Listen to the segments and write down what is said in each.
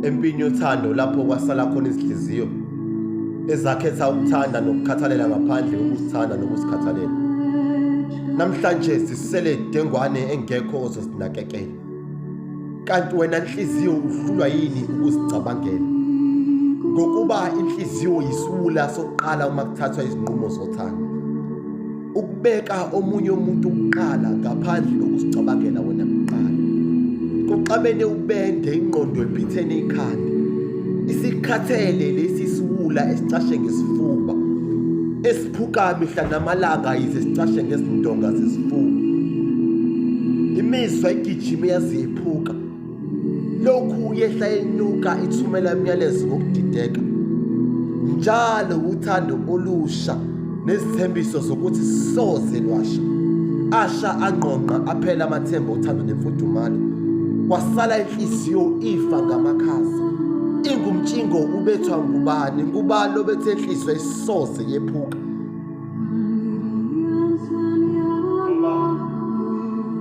Empini yothando lapho kwasala khona izinhliziyo ezakhetha ukuthanda nokukhathalela ngaphandle kokuzithanda nokuzikhathalela. Namhlanje sisele dengwane engekho ozosinakekela. Kanti wena inhliziyo uhlulwa yini ukuzicabangela? Ngokuba inhliziyo yisula sokuqala uma kuthathwa izinqumo zothando. Ukubeka omunye umuntu ukuqala ngaphandle kokuzicabangela wena kuqala. Kuxabene ubende ingqondo ephithene ikhanda. Isikhathele lesi siwula esicashe ngesifuba. Esiphuka mihla namalanga yize sicashe ngezindonga zesifuba. Imizwa igijima yaziphuka. Lokhu yehla yenyuka ithumela imiyalezo ngokudideka. Njalo uthando olusha nezithembiso zokuthi soze lwasha. Asha angqonqa aphela amathemba othando nemfudumalo. Kwasala inhliziyo ifa ngamakhaza. Ingumtshingo ubethwa ngubani? Ngubani obethe inhliziyo isoze yephuka?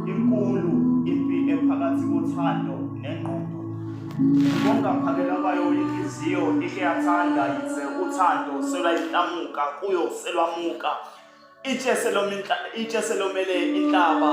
Inkulu impi ephakathi kothando nengqondo. Kongaphakela kwayo inhliziyo ike yathanda yize uthando selayihlamuka kuyo selwamuka. Itshe selomele inhlaba